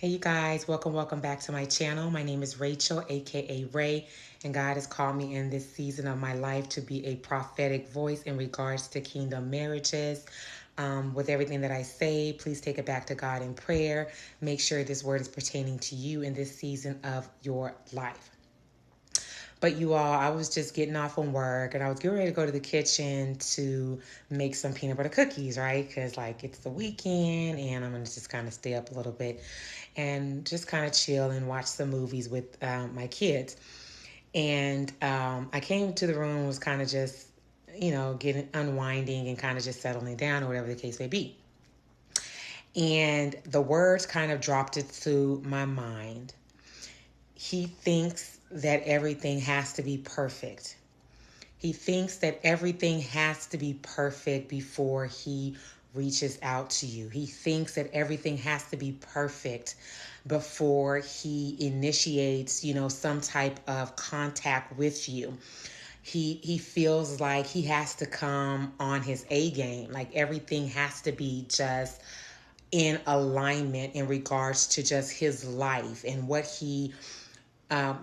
Hey you guys, welcome back to my channel. My name is Rachel, aka Ray, and God has called me in this season of my life to be a prophetic voice in regards to kingdom marriages. With everything that I say, please take it back to God in prayer. Make sure this word is pertaining to you in this season of your life. But you all, I was just getting off from work and I was getting ready to go to the kitchen to make some peanut butter cookies, right? Because, like, it's the weekend and I'm going to just kind of stay up a little bit and just kind of chill and watch some movies with my kids. And I came to the room, was kind of just, getting unwinding and kind of just settling down or whatever the case may be. And the words kind of dropped it to my mind. He thinks that everything has to be perfect. He thinks that everything has to be perfect before he reaches out to you. He thinks that everything has to be perfect before he initiates, some type of contact with you. He feels like he has to come on his A game. Like everything has to be just in alignment in regards to just his life and what he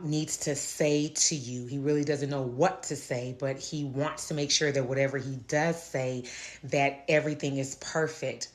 needs to say to you. He really doesn't know what to say, but he wants to make sure that whatever he does say, that everything is perfect.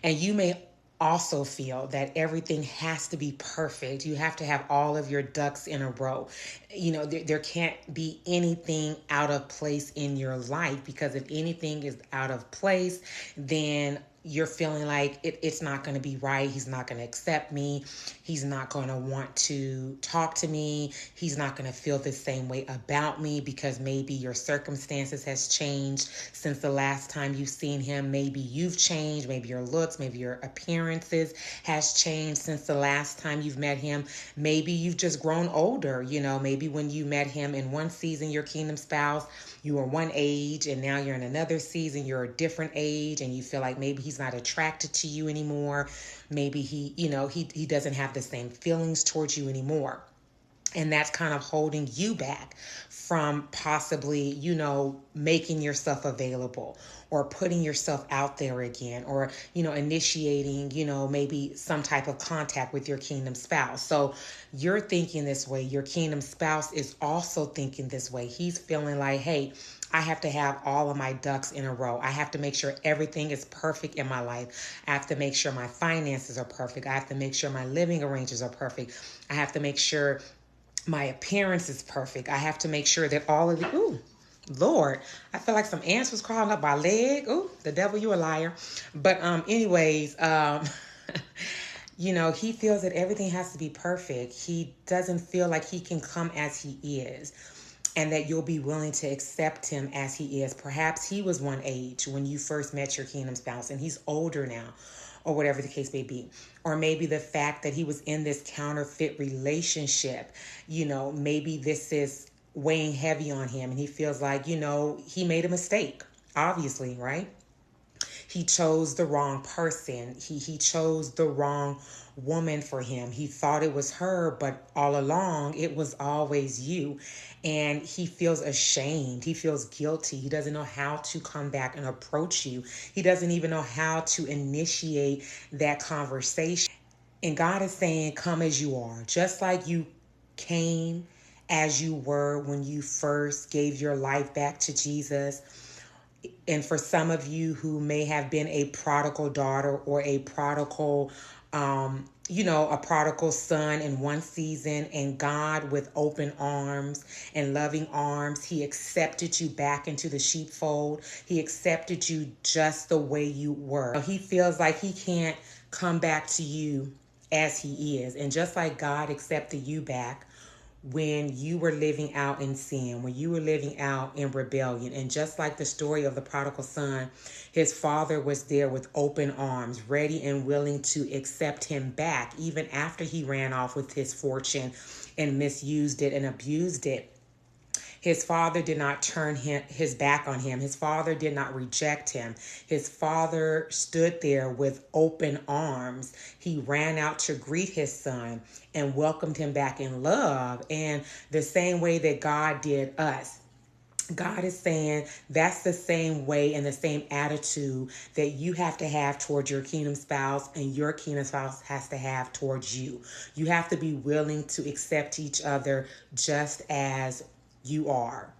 And you may also feel that everything has to be perfect. You have to have all of your ducks in a row. There can't be anything out of place in your life, because if anything is out of place, then you're feeling like it's not going to be right. He's not going to accept me. He's not going to want to talk to me. He's not going to feel the same way about me because maybe your circumstances has changed since the last time you've seen him. Maybe you've changed. Maybe your looks, maybe your appearances has changed since the last time you've met him. Maybe you've just grown older. Maybe when you met him in one season, your kingdom spouse, you were one age, and now you're in another season, you're a different age, and you feel like maybe he's not attracted to you anymore. Maybe he doesn't have the same feelings towards you anymore. And that's kind of holding you back from possibly, making yourself available or putting yourself out there again, or, initiating, maybe some type of contact with your kingdom spouse. So you're thinking this way. Your kingdom spouse is also thinking this way. He's feeling like, hey, I have to have all of my ducks in a row. I have to make sure everything is perfect in my life. I have to make sure my finances are perfect. I have to make sure my living arrangements are perfect. I have to make sure my appearance is perfect. I have to make sure that all of the, ooh, Lord, I feel like some ants was crawling up my leg. Ooh, the devil, you a liar. But anyways, he feels that everything has to be perfect. He doesn't feel like he can come as he is, and that you'll be willing to accept him as he is. Perhaps he was one age when you first met your kingdom spouse, and he's older now, or whatever the case may be. Or maybe the fact that he was in this counterfeit relationship, maybe this is weighing heavy on him, and he feels like, he made a mistake, obviously, right? He chose the wrong person. He chose the wrong woman for him. He thought it was her, but all along it was always you. And he feels ashamed. He feels guilty. He doesn't know how to come back and approach you. He doesn't even know how to initiate that conversation. And God is saying, come as you are, just like you came as you were when you first gave your life back to Jesus. And for some of you who may have been a prodigal daughter or a prodigal, a prodigal son in one season, and God with open arms and loving arms, he accepted you back into the sheepfold. He accepted you just the way you were. He feels like he can't come back to you as he is. And just like God accepted you back when you were living out in sin, when you were living out in rebellion. And just like the story of the prodigal son, his father was there with open arms, ready and willing to accept him back, even after he ran off with his fortune and misused it and abused it. His father did not turn his back on him. His father did not reject him. His father stood there with open arms. He ran out to greet his son and welcomed him back in love. And the same way that God did us. God is saying that's the same way and the same attitude that you have to have towards your kingdom spouse and your kingdom spouse has to have towards you. You have to be willing to accept each other just as you are.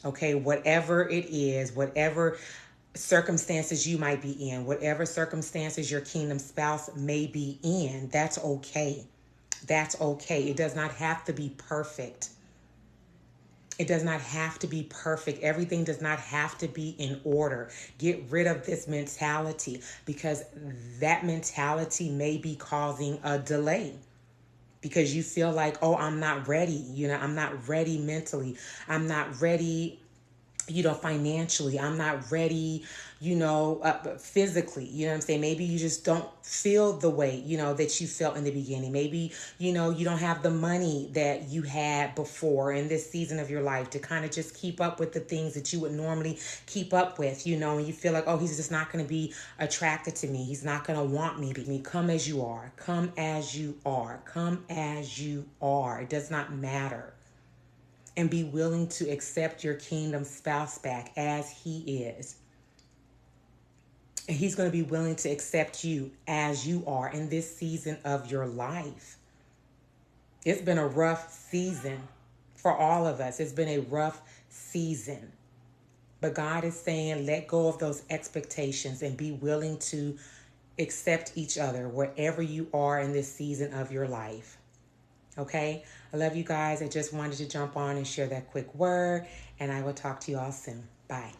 Okay, whatever it is, whatever circumstances you might be in, whatever circumstances your kingdom spouse may be in, that's okay. That's okay. It does not have to be perfect. It does not have to be perfect. Everything does not have to be in order. Get rid of this mentality because that mentality may be causing a delay because you feel like, oh, I'm not ready. I'm not ready mentally. I'm not ready financially. I'm not ready, physically, you know what I'm saying? Maybe you just don't feel the way, that you felt in the beginning. Maybe, you don't have the money that you had before in this season of your life to kind of just keep up with the things that you would normally keep up with, and you feel like, oh, he's just not going to be attracted to me. He's not going to want me. Come as you are. Come as you are. Come as you are. It does not matter. And be willing to accept your kingdom spouse back as he is. And he's going to be willing to accept you as you are in this season of your life. It's been a rough season for all of us. It's been a rough season. But God is saying, let go of those expectations and be willing to accept each other wherever you are in this season of your life. Okay, I love you guys. I just wanted to jump on and share that quick word, and I will talk to you all soon. Bye.